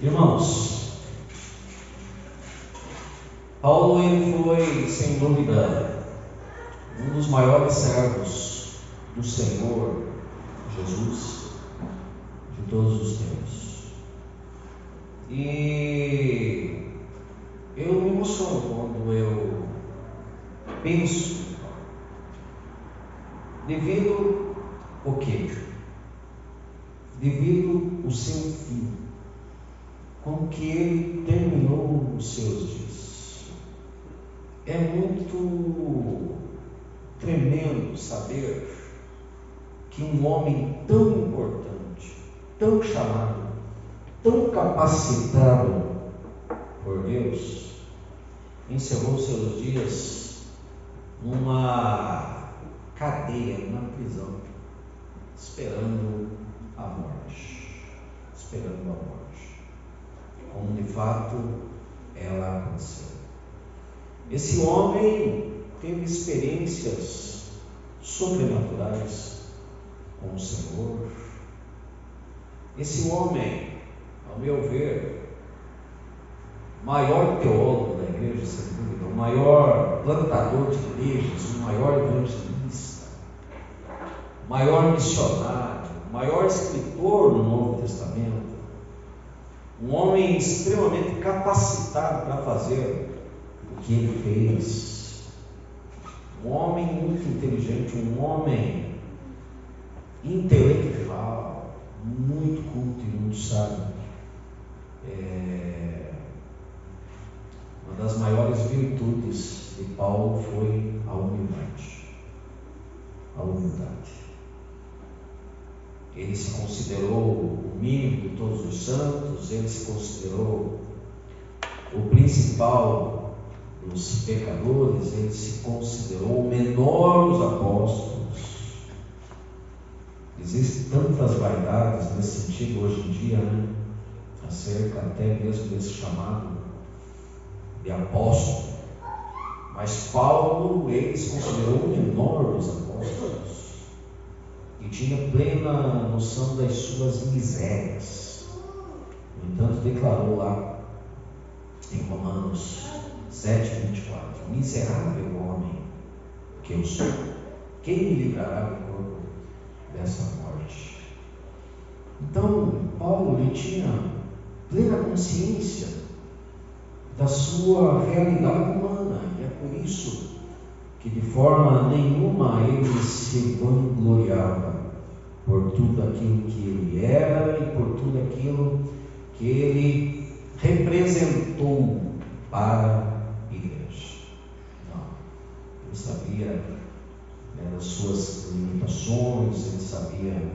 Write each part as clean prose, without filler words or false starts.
Irmãos, Paulo ele foi, sem dúvida, um dos maiores servos do Senhor Jesus de todos os tempos. E eu me emociono quando eu penso em Paulo, devido ao quê? Devido ao seu fim, com que ele terminou os seus dias. É muito tremendo saber que um homem tão importante, tão chamado, tão capacitado por Deus, encerrou seus dias numa cadeia, numa prisão, esperando a morte, como de fato ela aconteceu. Esse homem teve experiências sobrenaturais com o Senhor. Esse homem, ao meu ver, maior teólogo da igreja, sem dúvida, o maior plantador de igrejas, o maior evangelista, o maior missionário, o maior escritor do Novo Testamento, um homem extremamente capacitado para fazer o que ele fez, um homem muito inteligente, um homem intelectual, muito culto e muito sábio. Uma das maiores virtudes de Paulo foi a humildade. Ele se considerou o mínimo de todos os santos, ele se considerou o principal dos pecadores, ele se considerou o menor dos apóstolos. Existem tantas vaidades nesse sentido hoje em dia, acerca até mesmo desse chamado de apóstolo. Mas Paulo, ele se considerou o menor dos apóstolos e tinha plena noção das suas misérias. No entanto, declarou lá em Romanos 7:24: miserável homem que eu sou, quem me livrará do corpo dessa morte? Então, Paulo ele tinha plena consciência da sua realidade humana, e é por isso que de forma nenhuma ele se vangloriava por tudo aquilo que ele era e por tudo aquilo que ele representou para a igreja. Não, ele sabia das suas limitações, ele sabia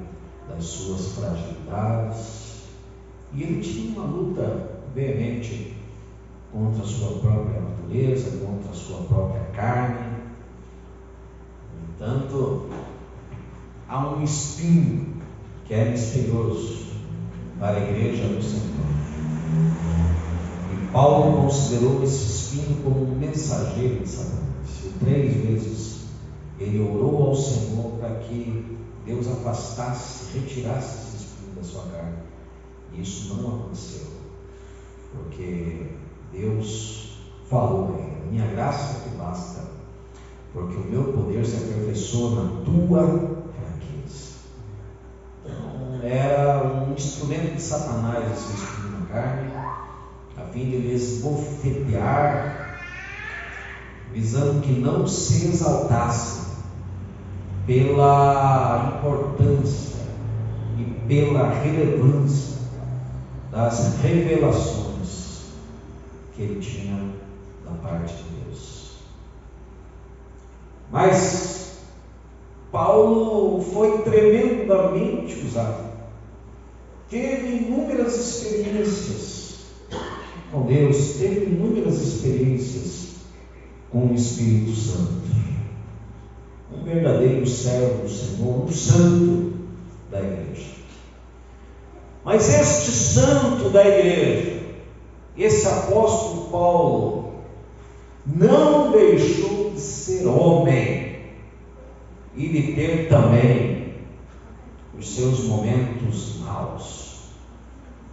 das suas fragilidades, e ele tinha uma luta veemente contra a sua própria natureza, contra a sua própria carne. No entanto, há um espinho que é misterioso para a igreja do Senhor, e Paulo considerou esse espinho como um mensageiro de Satanás. E 3 vezes ele orou ao Senhor para que Deus afastasse, retirasse esse espinho da sua carne, e isso não aconteceu, porque Deus falou a ele: minha graça te basta, porque o meu poder se aperfeiçoa na tua fraqueza. Então, era um instrumento de Satanás esse espinho na carne, a fim de lhe esbofetear, visando que não se exaltasse pela importância e pela relevância das revelações que ele tinha da parte de Deus. Mas Paulo foi tremendamente usado, teve inúmeras experiências com Deus, teve inúmeras experiências com o Espírito Santo, um verdadeiro servo do Senhor, um santo da igreja. Mas este santo da igreja, esse apóstolo Paulo, não deixou de ser homem e de ter também os seus momentos maus.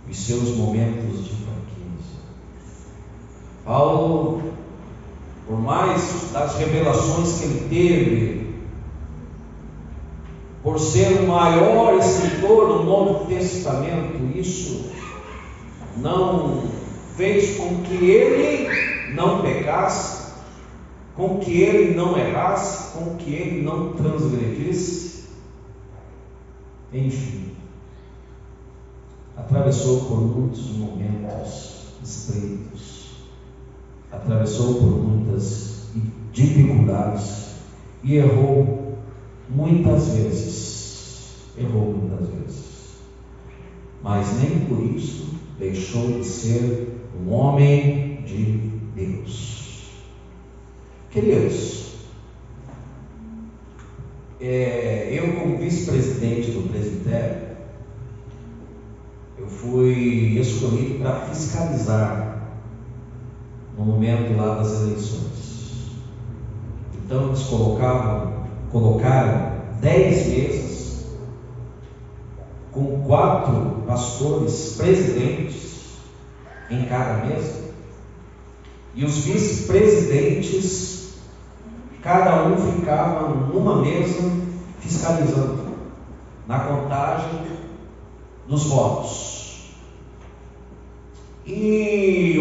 os seus momentos de fraqueza. Paulo, por mais das revelações que ele teve, por ser o maior escritor do Novo Testamento, isso não fez com que ele não pecasse, com que ele não errasse, com que ele não transgredisse. Enfim, atravessou por muitos momentos estreitos, atravessou por muitas dificuldades e errou muitas vezes, mas nem por isso deixou de ser um homem de Deus. Queridos, eu como vice-presidente do presbitério, eu fui escolhido para fiscalizar no momento lá das eleições. Então eles colocaram 10 mesas com 4 pastores presidentes em cada mesa, e os vice-presidentes, cada um ficava numa mesa fiscalizando na contagem dos votos. E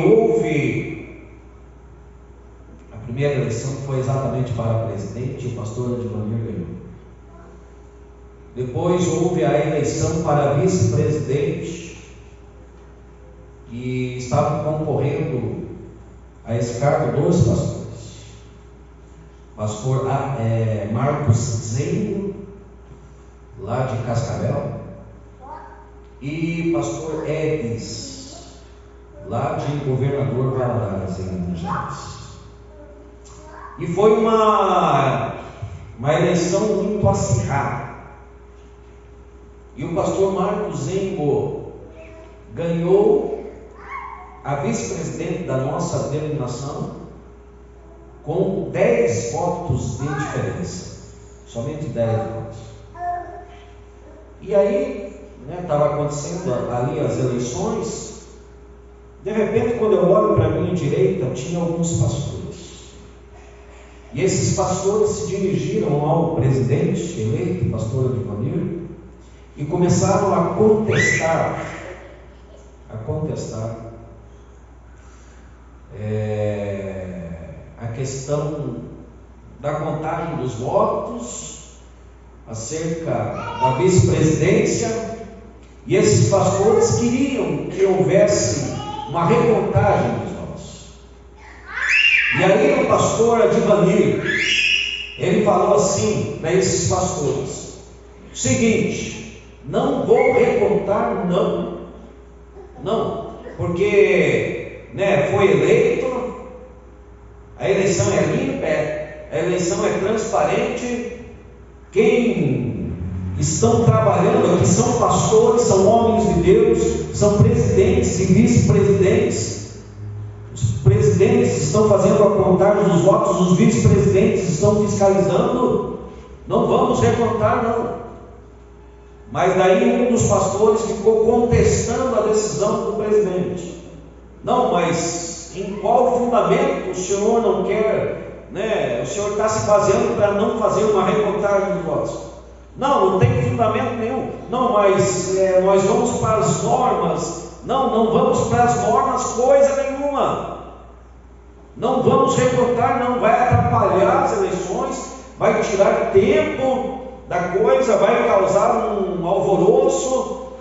a primeira eleição foi exatamente para presidente, e o pastor Advanir ganhou. Depois houve a eleição para vice-presidente, e estavam concorrendo a esse cargo 2 pastores. Pastor Marcos Zengo, lá de Cascavel, e pastor Edis, lá de Governador Valadares, em Minas Gerais. E foi uma eleição muito acirrada. E o pastor Marcos Zengo ganhou a vice-presidente da nossa denominação com 10 votos de diferença, somente 10 votos. E aí, estava acontecendo ali as eleições. De repente, quando eu olho para a minha direita, tinha alguns pastores, e esses pastores se dirigiram ao presidente eleito, pastor Advanir, e começaram a contestar a questão da contagem dos votos, acerca da vice-presidência, e esses pastores queriam que houvesse uma recontagem dos votos. E aí o pastor Advanir, ele falou assim para esses pastores: seguinte, não vou recontar, não, porque foi eleito, a eleição é limpa, a eleição é transparente. Quem estão trabalhando aqui são pastores, são homens de Deus, são presidentes e vice-presidentes. Os presidentes estão fazendo a contagem dos votos, os vice-presidentes estão fiscalizando. Não vamos recontar, não. Mas daí um dos pastores ficou contestando a decisão do presidente. Não, mas em qual fundamento o senhor não quer, o senhor está se baseando para não fazer uma recontagem dos votos? Não tem fundamento nenhum. Não, mas nós vamos para as normas. Não vamos para as normas coisa nenhuma. Não vamos recontar, não, vai atrapalhar as eleições, vai tirar tempo da coisa, vai causar um alvoroço,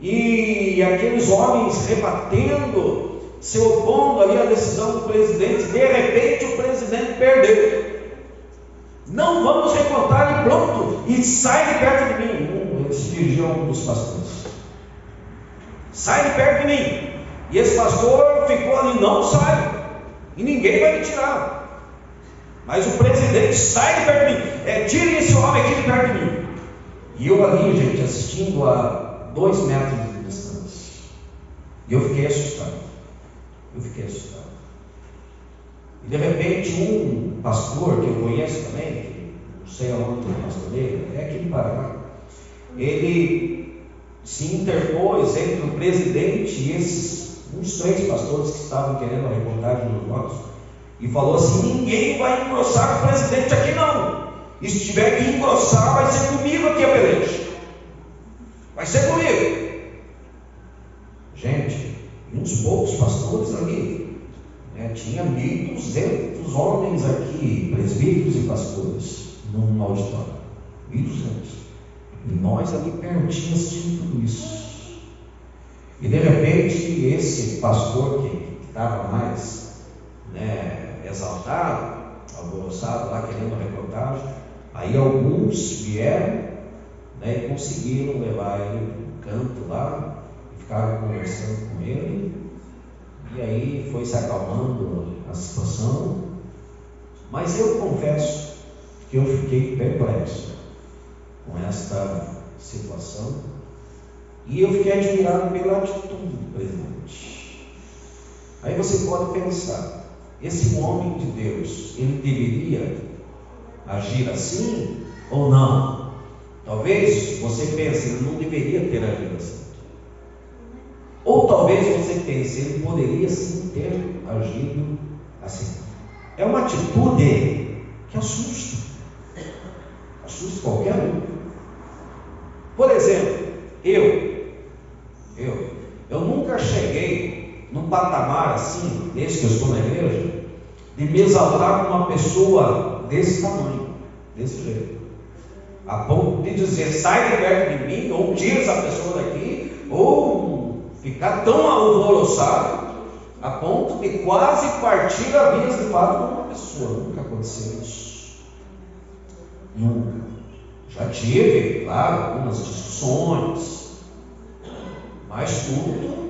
e aqueles homens rebatendo, se opondo ali à decisão do presidente. De repente o presidente perdeu. Não vamos recontar, e pronto, e sai de perto de mim. Ele se dirigiu a um dos pastores: sai de perto de mim. E esse pastor ficou ali: não sai, e ninguém vai me tirar. Mas o presidente: sai de perto de mim, tire esse homem aqui de perto de mim. E eu ali, gente, assistindo a 2 metros de distância. E eu fiquei assustado. E de repente um pastor que eu conheço também, que não sei aonde eu pastoreio, é aqui no Paraná, ele se interpôs entre o presidente e esses, uns 3 pastores que estavam querendo a recontagem dos votos, e falou assim: ninguém vai engrossar com o presidente aqui não, e se tiver que engrossar, vai ser comigo aqui a peleja, vai ser comigo. Gente, e uns poucos pastores ali, tinha 1.200 homens aqui, presbíteros e pastores, num auditório, 1.200. E nós ali pertinho assistindo tudo isso. E de repente, esse pastor que estava mais exaltado, alvoroçado lá, querendo a reportagem, aí alguns vieram e conseguiram levar ele para um canto lá, e ficaram conversando com ele, e aí foi se acalmando a situação. Mas eu confesso que eu fiquei perplexo com esta situação, e eu fiquei admirado pela atitude do presidente. Aí você pode pensar, esse homem de Deus, ele deveria agir assim ou não? Talvez você pense, ele não deveria ter agido assim. Ou talvez você pense, ele poderia sim ter agido assim. É uma atitude que assusta qualquer um. Por exemplo, eu nunca cheguei num patamar assim, desde que eu estou na igreja, de me exaltar com uma pessoa desse tamanho, desse jeito, a ponto de dizer: sai de perto de mim, ou tira essa pessoa daqui, ou ficar tão alvoroçado a ponto de quase partir a vida de fato com uma pessoa. Nunca aconteceu isso, nunca. Já tive, claro, algumas discussões, mas tudo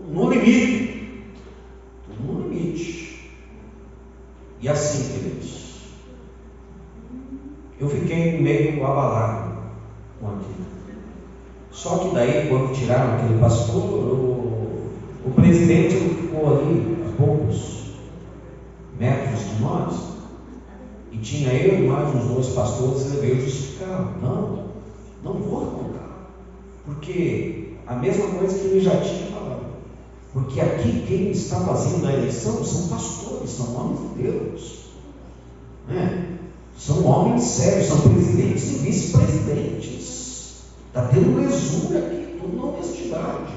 no limite. Tudo no limite. E assim, queridos, eu fiquei meio abalado com aquilo. Só que daí, quando tiraram aquele pastor, o presidente ficou ali a poucos metros de nós, e tinha eu e mais uns 2 pastores, e ele veio justificar: não vou contar, porque a mesma coisa que ele já tinha falado, porque aqui quem está fazendo a eleição são pastores, são homens de Deus, são homens sérios, são presidentes e vice-presidentes, está tendo lesura aqui, tudo na honestidade,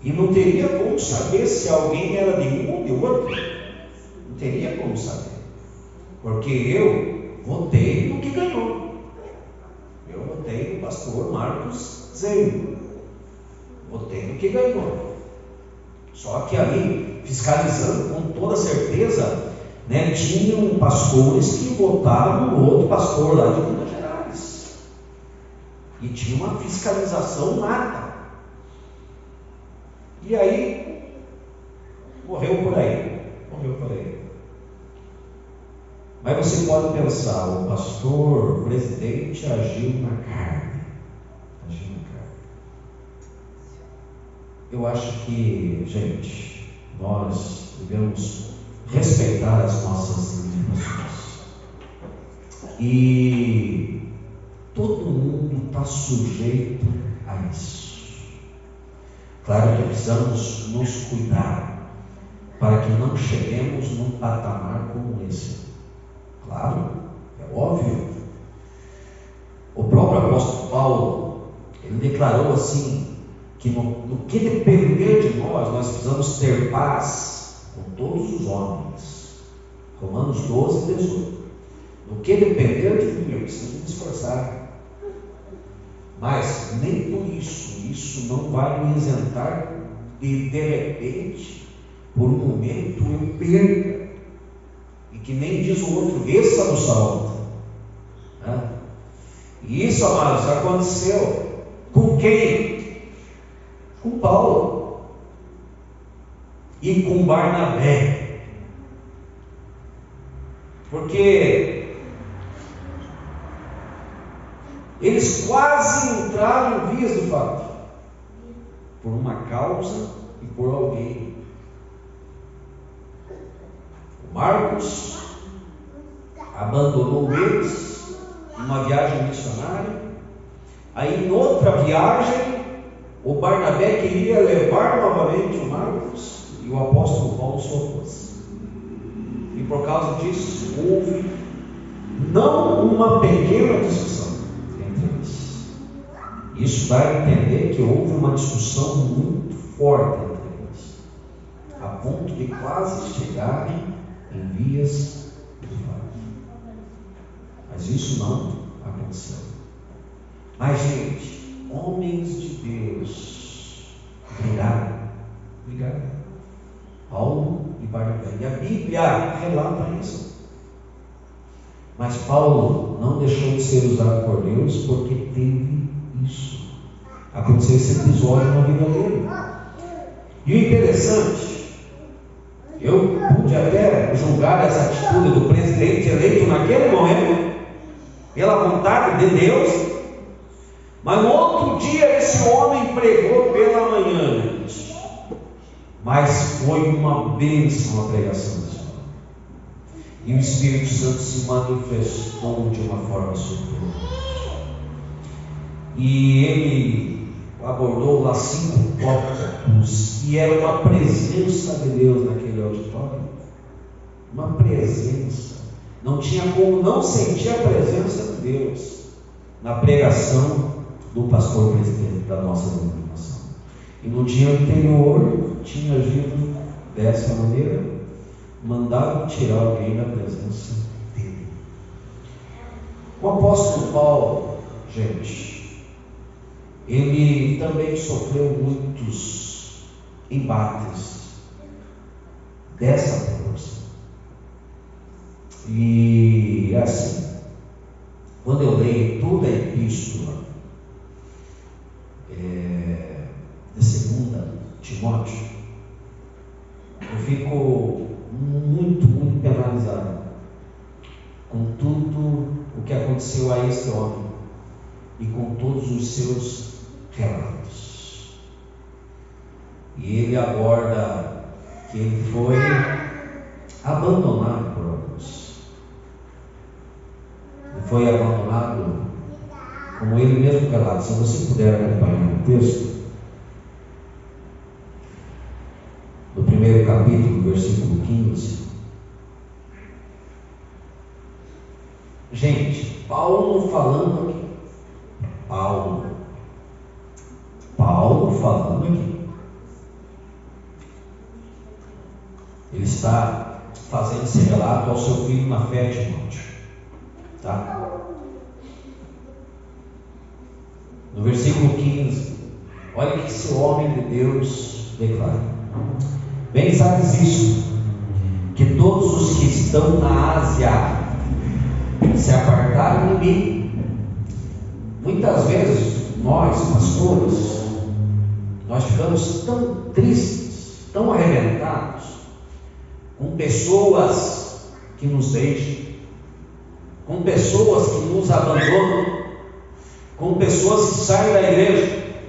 e não teria como saber se alguém era de um ou de outro, não teria como saber, porque eu votei no que ganhou. Eu votei no pastor Marcos Zeiro, votei no que ganhou. Só que ali, fiscalizando com toda certeza, tinham pastores que votaram no outro pastor lá de Minas Gerais, e tinha uma fiscalização nata. E aí morreu por aí. Mas você pode pensar, o pastor, o presidente agiu na carne. Eu acho que, gente, nós devemos respeitar as nossas limitações. E todo mundo está sujeito a isso. Claro que precisamos nos cuidar para que não cheguemos num patamar como esse. Claro, é óbvio. O próprio apóstolo Paulo, ele declarou assim, que no que depender de nós precisamos ter paz com todos os homens. Romanos 12, 18. No que depender de mim, eu preciso me esforçar. Mas nem por isso não vai me isentar de repente, por um momento, eu perca. E que nem diz o outro, desça no salto. E isso, amados, aconteceu com quem? Com Paulo e com Barnabé, porque eles quase entraram em vias de fato, por uma causa e por alguém. O Marcos abandonou eles numa viagem missionária, Aí, em outra viagem, o Barnabé queria levar novamente o Marcos e o apóstolo Paulo se opôs. E por causa disso, houve não uma pequena discussão entre eles. Isso dá a entender que houve uma discussão muito forte entre eles, a ponto de quase chegarem em vias de fato. Mas isso não aconteceu. Mas, gente, homens de Deus brigaram. Paulo e Barnabé. E a Bíblia relata isso. Mas Paulo não deixou de ser usado por Deus porque teve isso. Aconteceu esse episódio na vida dele. E o interessante, eu pude até julgar essa atitude do presidente eleito naquele momento, pela vontade de Deus, mas no outro dia esse homem pregou pela manhã, gente. Mas foi uma bênção a pregação desse homem. E o Espírito Santo se manifestou de uma forma surpreendente. E ele abordou lá 5 tópicos, e era uma presença de Deus naquele auditório. Uma presença. Não tinha como não sentir a presença de Deus na pregação do pastor presidente da nossa denominação. E no dia anterior tinha agido dessa maneira, mandado tirar alguém da presença dele. O apóstolo Paulo, gente, ele também sofreu muitos embates dessa proporção. E assim, quando eu leio toda a epístola de 2 Timóteo, eu fico muito penalizado com tudo o que aconteceu a este homem e com todos os seus relatos. E ele aborda que ele foi abandonado por alguns. Ele foi abandonado, como ele mesmo relata. Se você puder acompanhar o texto, no primeiro capítulo, versículo 15. Gente, Paulo falando aqui. Paulo falando aqui. Ele está fazendo esse relato ao seu filho na fé, Timóteo. Tá? No versículo 15, olha o que esse homem de Deus declara: bem sabes isso, que todos os que estão na Ásia se apartaram de mim. Muitas vezes nós, pastores, nós ficamos tão tristes, tão arrebentados com pessoas que nos deixam, com pessoas que nos abandonam, com pessoas que saem da igreja,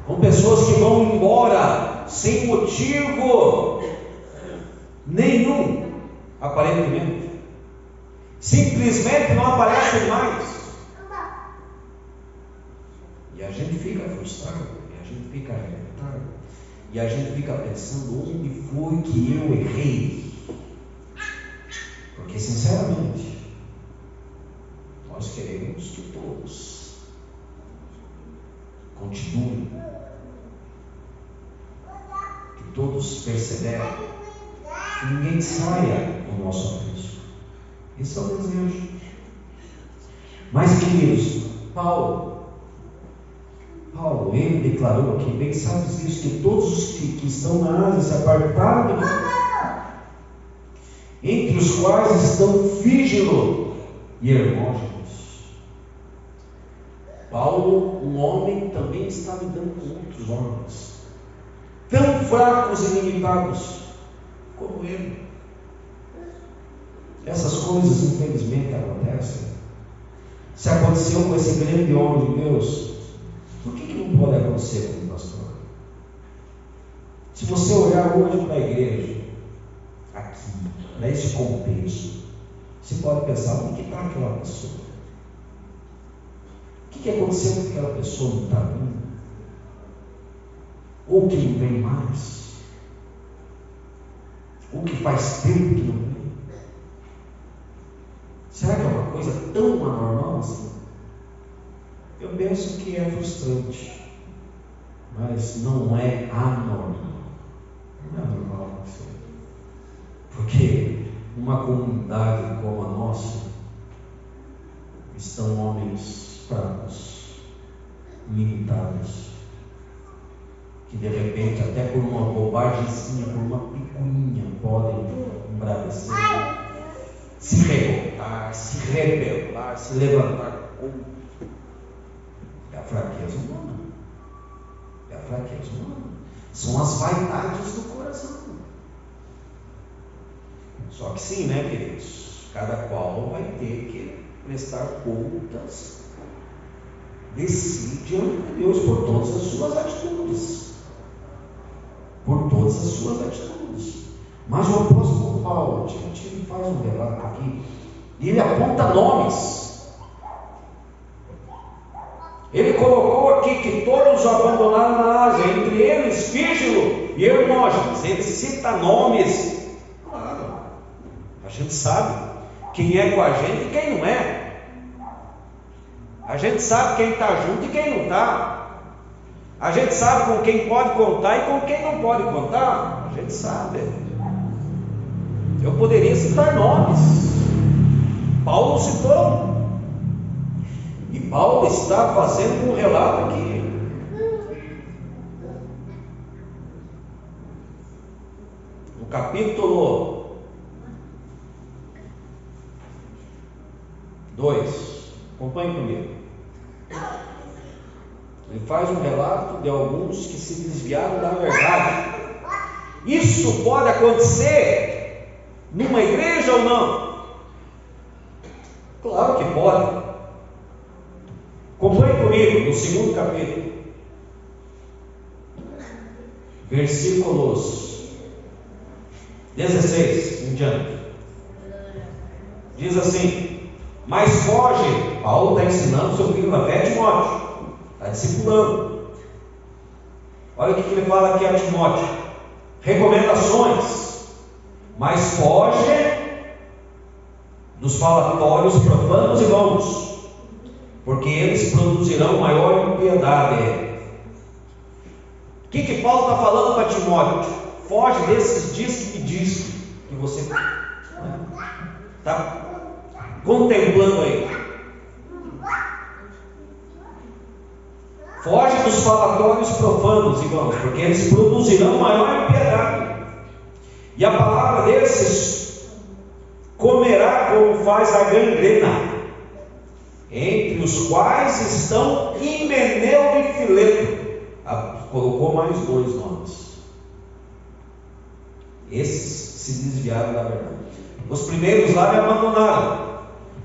com pessoas que vão embora sem motivo nenhum, aparentemente, simplesmente não aparecem mais. E a gente fica frustrado, e a gente fica arrebentado, e a gente fica pensando: onde foi que eu errei? Porque sinceramente, nós queremos que todos continuem, que todos perseverem, que ninguém saia do nosso aprisco. Esse é o desejo. Mas, queridos, Paulo, ele declarou aqui: bem sabes isso, que todos os que estão na Ásia se apartaram de mim, entre os quais estão Fígelo e Hermógenes. Paulo, um homem, também está lidando com outros homens, tão fracos e limitados como ele. Essas coisas, infelizmente, acontecem. Se aconteceu com esse grande homem de Deus, por que não pode acontecer com o pastor? Se você olhar hoje para a igreja, aqui, nesse contexto, você pode pensar: onde está aquela pessoa? O que aconteceu com aquela pessoa não está vindo? Ou que não vem mais? Ou que faz tempo que não vem? Será que é uma coisa tão anormal assim? Eu penso que é frustrante, mas não é anormal. Não é anormal isso. Porque numa comunidade como a nossa, estão homens fracos, limitados, que de repente, até por uma bobagemzinha, por uma picuinha, podem embravecer, se revoltar, se rebelar, se levantar contra. É a fraqueza humana. É a fraqueza humana. São as vaidades do coração. Só que sim, né, queridos? Cada qual vai ter que prestar contas de si diante de Deus por todas as suas atitudes. Por todas as suas atitudes. Mas o apóstolo Paulo, gente, ele faz um relato aqui e ele aponta nomes. Ele colocou aqui que todos o abandonaram na Ásia, entre eles Fígelo e Hermógenes. Ele cita nomes. Claro, a gente sabe quem é com a gente e quem não é. A gente sabe quem está junto e quem não está. A gente sabe com quem pode contar e com quem não pode contar. A gente sabe. Eu poderia citar nomes. Paulo citou. E Paulo está fazendo um relato aqui. No capítulo 2. Acompanhe comigo. Ele faz um relato de alguns que se desviaram da verdade. Isso pode acontecer numa igreja ou não? Claro que pode. Acompanhe comigo no segundo capítulo, versículos 16 em diante. Diz assim: mas foge. Paulo está ensinando seu filho na fé, Timóteo. Está discipulando. Olha o que ele fala aqui a Timóteo: recomendações. Mas foge dos falatórios profanos e vãos, porque eles produzirão maior impiedade. O que Paulo está falando para Timóteo? Foge desses diz que me diz que você está contemplando aí. Foge dos falatórios profanos, irmãos, porque eles produzirão maior impiedade. E a palavra desses comerá como faz a gangrena, entre os quais estão Himeneu e Fileto. Colocou mais 2 nomes. Esses se desviaram da verdade. Os primeiros lá me abandonaram.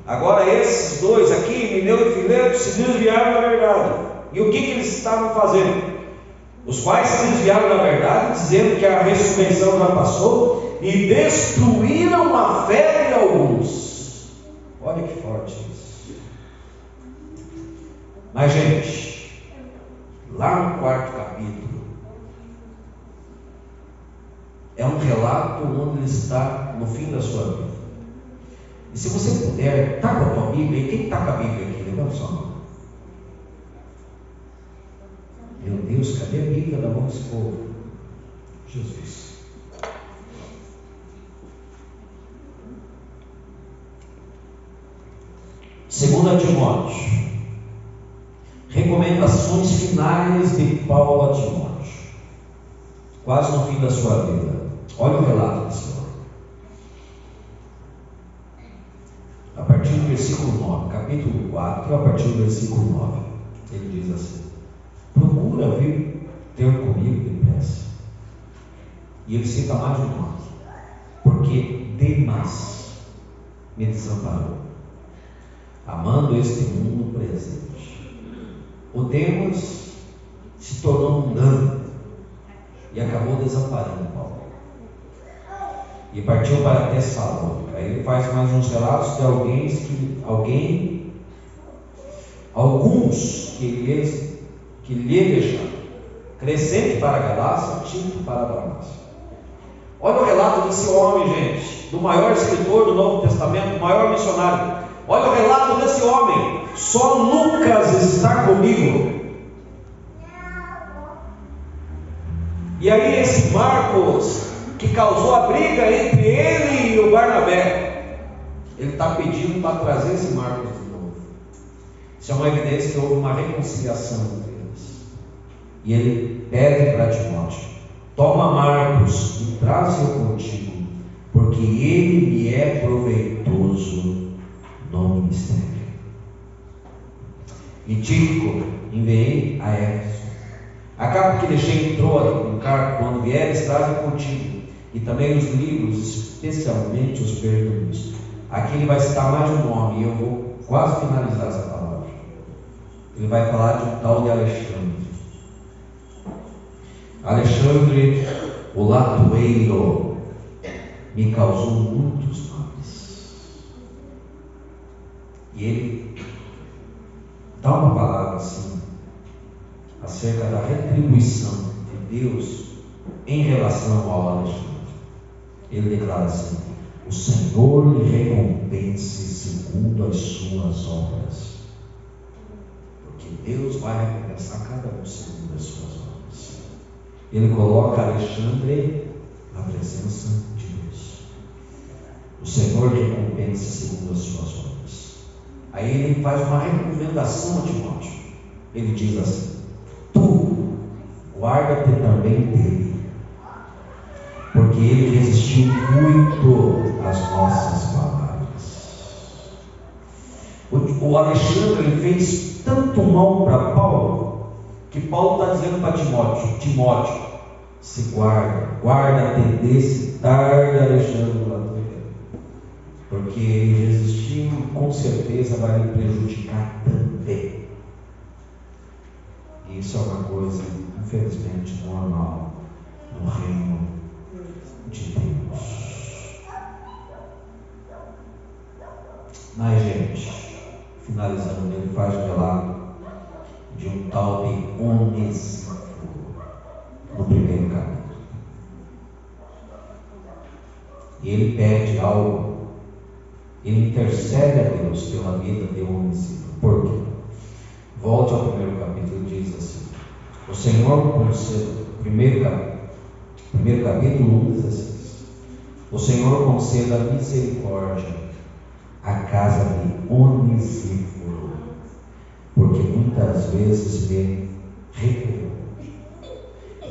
Agora esses 2 aqui, Himeneu e Fileto, se desviaram da verdade. E o que eles estavam fazendo? Os quais se desviaram da verdade, dizendo que a ressurreição já passou, e destruíram a fé de alguns. Olha que forte isso. Mas, gente, lá no 4º capítulo, é um relato onde ele está no fim da sua vida. E se você puder, está com a tua Bíblia, e quem está com a Bíblia aqui? Levanta sua mão. Meu Deus, cadê a Bíblia da mão desse povo? Jesus. Segunda Timóteo. Recomendações finais de Paulo a Timóteo. Quase no fim da sua vida. Olha o relato do Senhor. A partir do versículo 9, capítulo 4, a partir do versículo 9, ele diz assim: procura vir ter comigo depressa. E ele cita mais um nome, porque Demas me desamparou, amando este mundo presente. O Demas se tornou mundano e acabou desamparando Paulo. E partiu para Tessalônica. Aí ele faz mais uns relatos de alguém alguns que lhe deixaram, crescente para a Galácia, Tito para a Dalmácia. Olha o relato desse homem, gente, do maior escritor do Novo Testamento, o maior missionário. Olha o relato desse homem. Só Lucas está comigo. E aí esse Marcos, que causou a briga entre ele e o Barnabé, ele está pedindo para trazer esse Marcos de novo. Isso é uma evidência que houve uma reconciliação entre eles. E ele pede para Timóteo: toma Marcos e traze-o contigo, porque ele me é proveitoso no ministério. E Tíquico enviei a Éfeso. A capa que deixei em Troa, no carro, quando vieres, traze contigo, e também os livros, especialmente os pergaminhos. Aqui ele vai citar mais um nome, e eu vou quase finalizar essa palavra. Ele vai falar de um tal de Alexandre. Alexandre, o latoeiro, me causou muitos males. E ele dá uma palavra assim, acerca da retribuição de Deus em relação ao Alexandre. Ele declara assim: o Senhor lhe recompense segundo as suas obras. Porque Deus vai recompensar cada um segundo as suas obras. Ele coloca Alexandre na presença de Deus. O Senhor lhe recompense segundo as suas obras. Aí ele faz uma recomendação a Timóteo. Ele diz assim: tu guarda-te também dele, porque ele resistiu muito às nossas palavras. O Alexandre ele fez tanto mal para Paulo, que Paulo está dizendo para Timóteo, se guarda-te desse tarde Alexandre Latoeiro, porque ele resistiu e com certeza vai lhe prejudicar também. Isso é uma coisa, infelizmente, normal no reino de Deus. Mas, gente, finalizando, ele faz um relato de um tal de Onesíforo no primeiro capítulo. E ele pede algo, ele intercede a Deus pela vida de Onesíforo. Por quê? Volte ao primeiro capítulo e diz assim: o Senhor conceda, primeiro capítulo 1:16, o Senhor conceda misericórdia à casa de Onesíforo, porque muitas vezes me recriou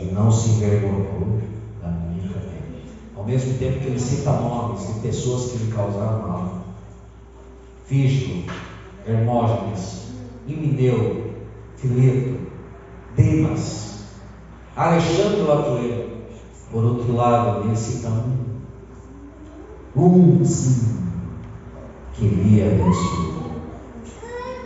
e não se envergonhou da minha cadeia. Ao mesmo tempo que ele cita nomes de pessoas que lhe causaram mal: Fígilo, Hermógenes, Himeneu, Fileto, Demas, Alexandre Latoeiro. Por outro lado, ele cita sim, que lhe abençoou,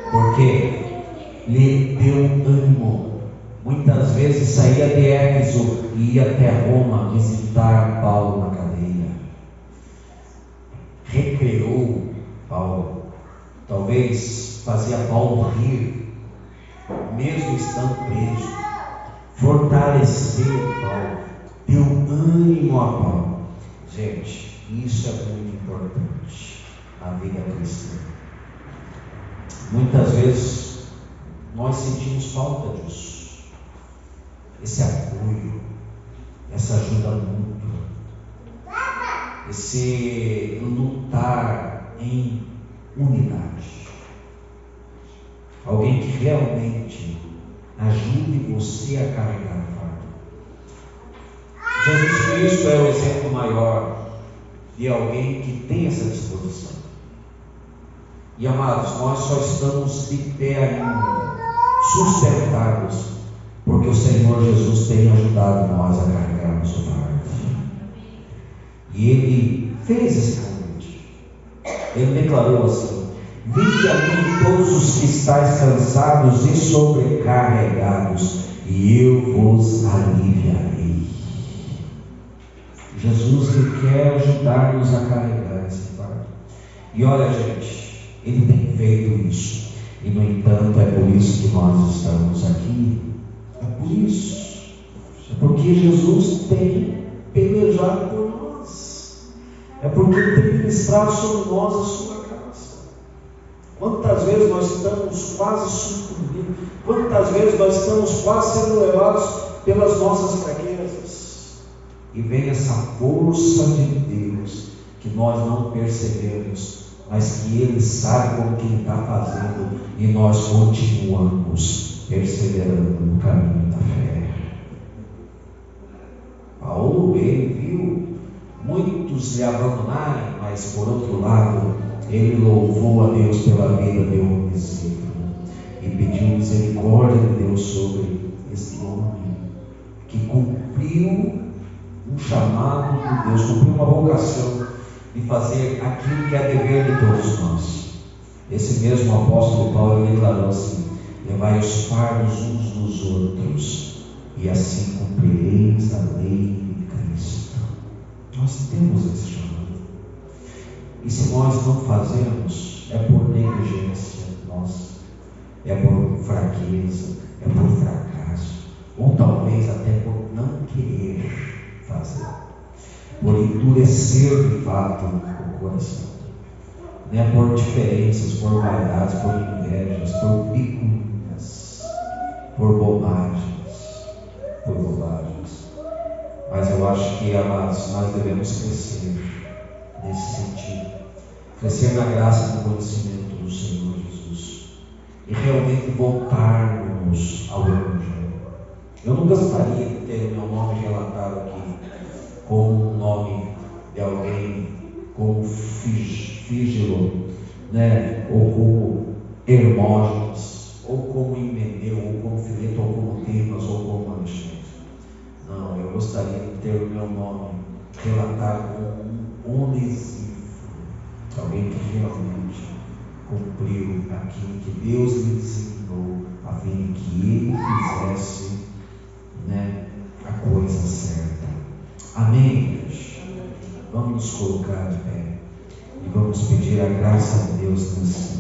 porque lhe deu ânimo. Muitas vezes saía de Éfeso e ia até Roma visitar Paulo na cadeia. Recreou Paulo, talvez fazia Paulo rir, mesmo estando preso. Fortaleceu Paulo, deu ânimo a Paulo. Gente, isso é muito importante na vida cristã. Muitas vezes nós sentimos falta disso, esse apoio, essa ajuda mútua, esse lutar em unidade. Alguém que realmente ajude você a carregar o fardo. Jesus Cristo é o exemplo maior de alguém que tem essa disposição. E amados, nós só estamos de pé ainda, sustentados, porque o Senhor Jesus tem ajudado nós a carregarmos o fardo. E Ele fez esse convite. Ele declarou assim: vinde a mim todos os que estáis cansados e sobrecarregados, e eu vos aliviarei. Jesus ele quer ajudar-nos a carregar esse fardo. E olha, gente, Ele tem feito isso. E no entanto, é por isso que nós estamos aqui. É por isso. É porque Jesus tem pelejado por nós. É porque Ele tem ministrado sobre nós a sua graça. Quantas vezes nós estamos quase sucumbindo? Quantas vezes nós estamos quase sendo levados pelas nossas fraquezas? E vem essa força de Deus que nós não percebemos, mas que Ele sabe como que Ele está fazendo, e nós continuamos perseverando no caminho da fé. Paulo, ele viu muitos lhe abandonarem, mas por outro lado, ele louvou a Deus pela vida de um discípulo e pediu misericórdia de Deus sobre esse homem que cumpriu um chamado de Deus, cumpriu uma vocação de fazer aquilo que é dever de todos nós. Esse mesmo apóstolo Paulo, ele declarou assim: levai os fardos uns dos outros, e assim cumprireis a lei de Cristo. Nós temos esse chamado, e se nós não fazemos, é por negligência nossa, é por fraqueza, é por fracasso, ou talvez até por não querer fazer, por endurecer de fato o coração, né? Por diferenças, por vaidades, por invejas, por picuinhas, por bobagens. Mas eu acho que, amados, nós devemos crescer nesse sentido, crescer na graça e no conhecimento do Senhor Jesus e realmente voltarmos ao Evangelho. Eu não gostaria de ter o meu nome relatado aqui com o nome de alguém como Fígelo, né? Ou como Hermógenes, ou como Himeneu, ou como Fileto, ou como Demas, ou como Alexandre. Não, eu gostaria de ter o meu nome relatado como um Onesíforo, alguém que realmente cumpriu aquilo que Deus lhe designou, a fim de que ele fizesse, né, a coisa certa. Amém, igreja? Vamos nos colocar de pé e vamos pedir a graça de Deus nesse